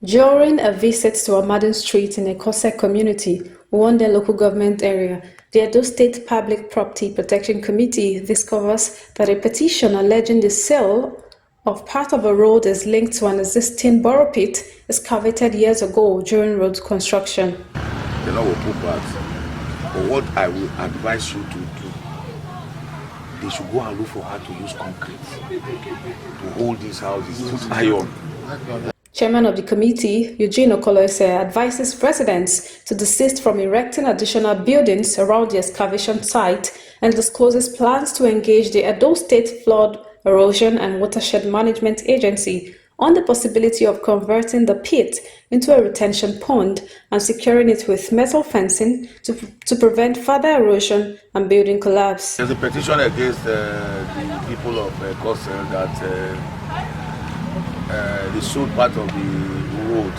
During a visit to Amadon Street in Ekose community, one local government area, the Edo State Public Property Protection Committee discovers that a petition alleging the sale of part of a road is linked to an existing borrow pit excavated years ago during road construction. The law will put back, but what I will advise you to do, they should go and look for how to use concrete to hold these houses, put iron. Chairman of the committee, Ekose and Okhuae, advises residents to desist from erecting additional buildings around the excavation site and discloses plans to engage the Edo State Flood, Erosion and Watershed Management Agency on the possibility of converting the pit into a retention pond and securing it with metal fencing to prevent further erosion and building collapse. There's a petition against the people of Ekose that they sold part of the road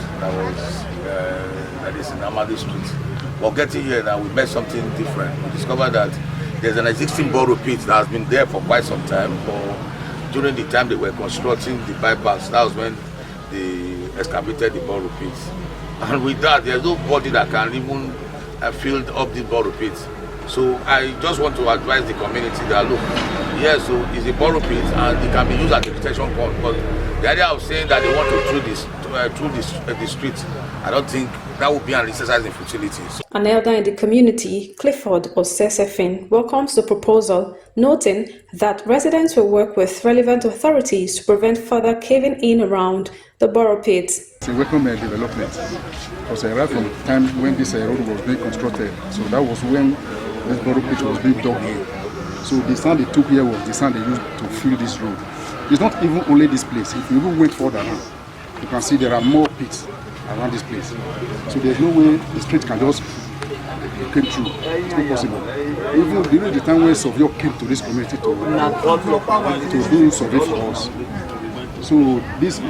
that is in Amadon Street. But getting here now, we met something different. We discovered that there's an existing borrow pit that has been there for quite some time. During the time they were constructing the bypass, that was when they excavated the borrow pit. And with that, there's nobody that can even fill up the borrow pit. So I just want to advise the community that look, yes, so it's a borrow pit and it can be used as a retention pond. But the idea of saying that they want to through the street, I don't think that would be an exercise in futility. An elder in the community, Clifford Osesefin, welcomes the proposal, noting that residents will work with relevant authorities to prevent further caving in around the borrow pit. It's a welcome development because right from the time when this road was being constructed, so that was when this borrow pit was being dug in. So the sand they took here was the sand they used to fill this road. It's not even only this place. If you even went further now, you can see there are more pits around this place. So there's no way the street can just come through. It's not possible. Even during the time when Surveyor came to this community to do survey for us. So this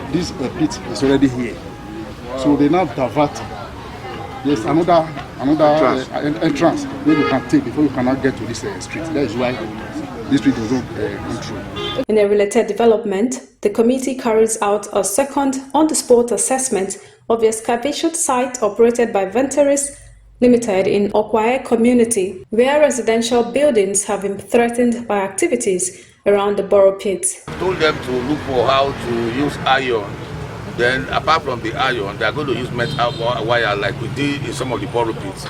pit is already here. So they now divert. There's another entrance where you can take before you cannot get to this street. That is why this street doesn't go through. In a related development, the committee carries out a second on-the-spot assessment of the excavation site operated by Venturis Limited in Okhuae community, where residential buildings have been threatened by activities around the borrow pit. I told them to look for how to use iron. Then apart from the iron, they are going to use metal wire like we did in some of the borrow pits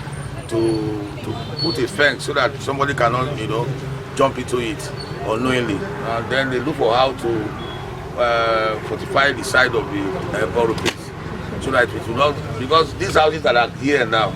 to put a fence so that somebody cannot, jump into it unknowingly. And then they look for how to fortify the side of the borrow pit so that it will not, because these houses that are here now,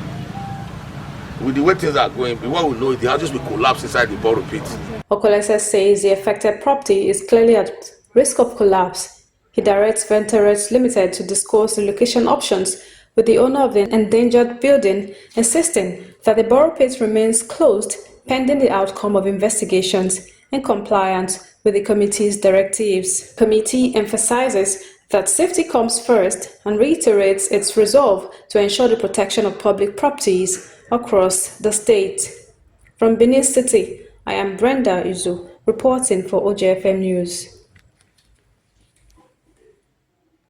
with the way things are going, before we know it, the houses will collapse inside the borrow pit. Okhuae says the affected property is clearly at risk of collapse. He directs Venturis Limited to discuss the location options with the owner of the endangered building, insisting that the borrow pit remains closed pending the outcome of investigations in compliance with the committee's directives. The committee emphasizes that safety comes first and reiterates its resolve to ensure the protection of public properties across the state. From Benin City, I am Brenda Izu, reporting for OJFM News.